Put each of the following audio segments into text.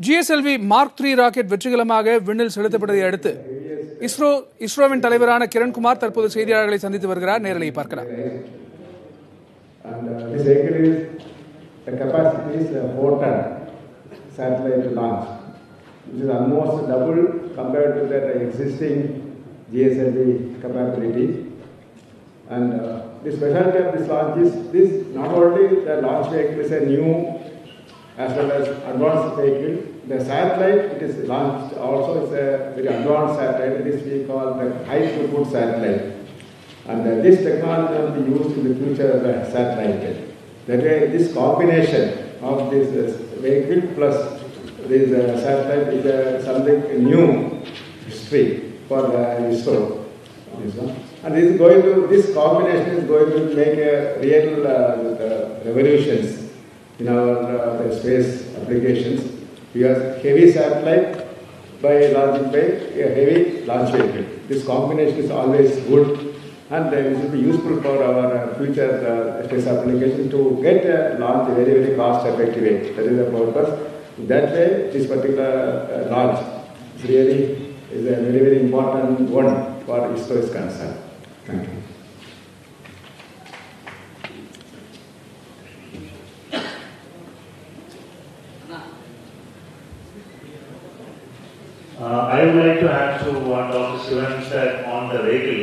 GSLV Mark III rocket வெற்றிகரமாக விண்ணில் செலுத்தப்பட்டதை அடுத்து இஸ்ரோவின் தலைவரான கிரண்குமார் தற்போது செய்தியாளர்களை சந்தித்து வருகிறார். நேரலை பார்க்கலாம். This vehicle is the capacity is 4-ton satellite launch, which is almost double compared to the existing GSLV capability. And the specialty of this launch is this: not only the launch vehicle is a new as well as advanced vehicle, the satellite it is launched also is a very advanced satellite. It is we call the high throughput satellite. And this technology will be used in the future of the satellite. That way, this combination of this vehicle plus this satellite is something new history for ISRO. And this combination is going to make a real revolutions in our space applications. We have heavy satellite by launching by a heavy launch vehicle. This combination is always good. And it will be useful for our future space application to get a launch very, very cost effective way. That is the purpose. That way, this particular launch really is a very, very important one for ISRO is concerned. Thank you. I would like to add to what Dr. Shivan said on the vehicle.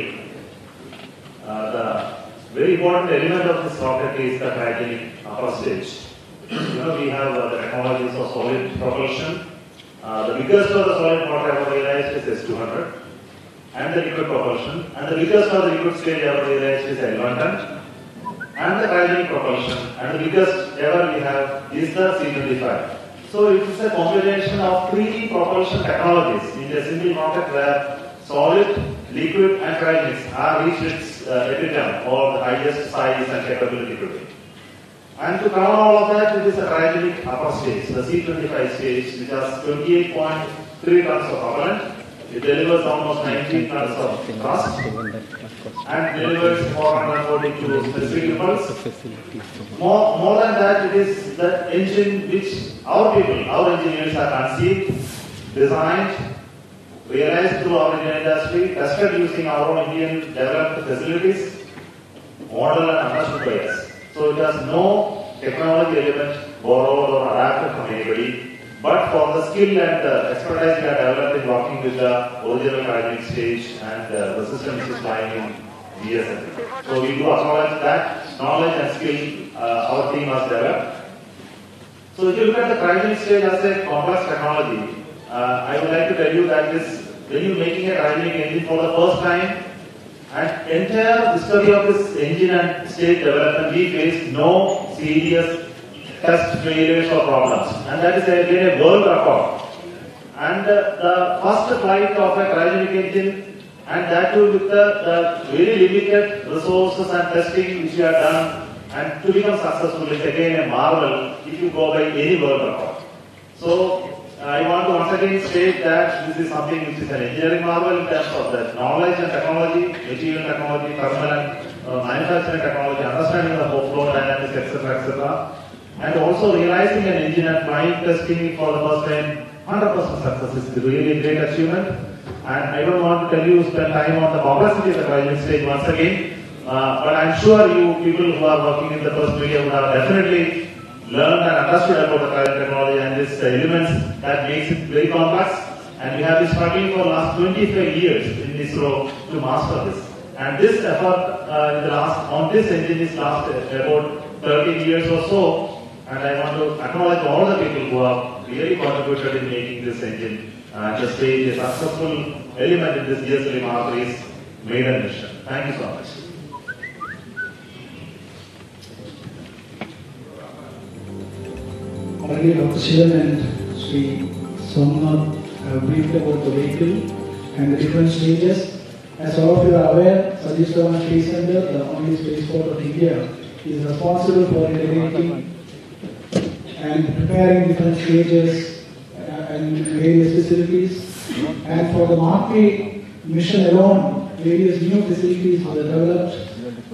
The very important element of this rocket is the cryogenic upper stage. We have the technologies of solid propulsion. The biggest of the solid motor ever realized is S200, and the liquid propulsion. And the biggest of the liquid stage ever realized is L110, and the cryogenic propulsion. And the biggest ever we have is the C25. So it is a combination of three propulsion technologies in a single rocket where solid, liquid and cryogenics are reached its epitome or the highest size and capability today. And to cover all of that, it is a cryogenic upper stage, the C25 stage, which has 28.3 tons of propellant. It delivers almost 19 tons of thrust and delivers 442 specific impulse. More than that, it is the engine which our engineers have conceived, designed, realized through our Indian industry, tested using our own Indian developed facilities, modeled and understood by us. So it has no technology element borrowed or adapted from anybody, but for the skill and the expertise we have developed in working with the original cryogenic stage and the system which is flying in GSLV. So we do acknowledge that knowledge and skill our team has developed. So if you look at the cryogenic stage as a complex technology, I would like to tell you that when you're making a cryogenic engine for the first time, and entire history of this engine and stage development, we faced no serious test failures or problems. And that is again a world record. And the first flight of a cryogenic engine, and that too with the very limited resources and testing which we have done, and to become successful is again a marvel if you go by any world record. So I want to once again state that this is something which is an engineering marvel in terms of the knowledge and technology, material technology, thermal and manufacturing technology, understanding of flow dynamics, etc., etc. And also realizing an engine and flying testing for the first time, 100% success is really a great achievement. And I don't want to tell you spend time on the complexity of the cryogenic stage once again, but I'm sure you people who are working in the first media would have definitely learned and understood about the cryogenic technology and its elements that makes it very complex. And we have been struggling for the last 25 years in ISRO to master this. And this effort on this engine is last about 13 years or so. And I want to acknowledge all the people who have really contributed in making this engine just a successful element in this GSLV Mark III's maiden mission. Thank you so much. Already Dr. Shivan and Sri Somnath have briefed about the vehicle and the different stages. As all of you are aware, Satish Dhawan Space Center, the only spaceport of India, is responsible for integrating and preparing different stages and various facilities. And for the Mark III mission alone, various new facilities were developed,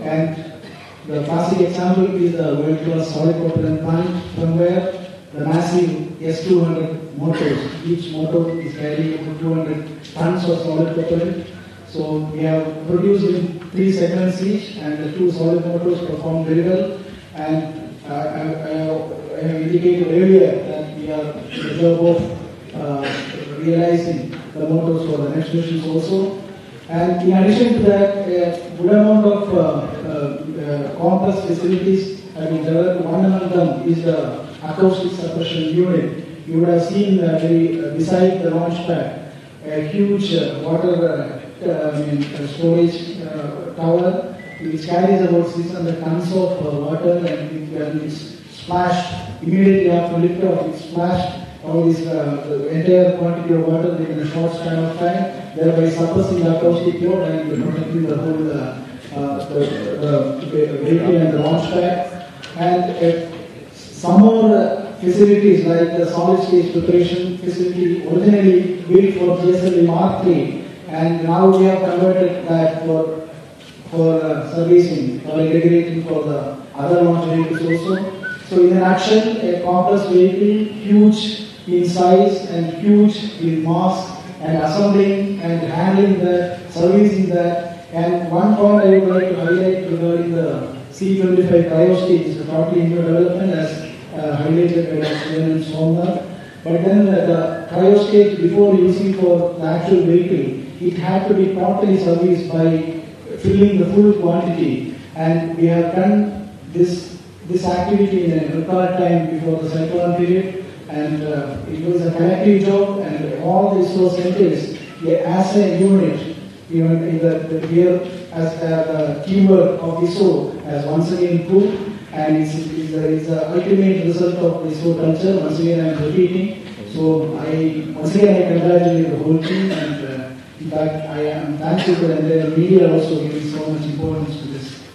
and the classic example is the world-class solid propellant plant, from where the massive S200 motors. Each motor is carrying about 200 tons of solid propellant. So we have produced in 3 segments each, and the 2 solid motors perform very well. And I have indicated earlier that we are in the job of realizing the motors for the next missions also. And in addition to that, a good amount of complex facilities have been developed. One among them is the acoustic suppression unit. You would have seen beside the launch pad a huge water storage tower which carries about 600 tons of water, and when it's splashed immediately after liftoff, it's splashed all this the entire quantity of water in a short span of time, thereby suppressing the acoustic load and protecting the whole the vehicle and the launch pad. And some more facilities like the solid stage preparation facility originally built for GSLV Mark III, and now we have converted that for servicing or integrating for the other launch vehicles also. So in a nutshell, a complex vehicle, huge in size and huge in mass, and assembling and handling that, servicing that. And one point I would like to highlight regarding the C25 cryo stage is a totally new development as highlighted by Dr. and Somnath. But then the cryo stage, before using for the actual vehicle, it had to be totally serviced by filling the full quantity. And we have done this activity in a record time before the cyclone period. And it was a collective job, and all the ISRO centers, as a unit, even in the here as the teamwork of ISRO has once again improved, and it's the ultimate result of the ISRO culture. Once again, I am repeating. So I congratulate the whole team, and in fact, I am thankful to the entire media also giving so much importance to this.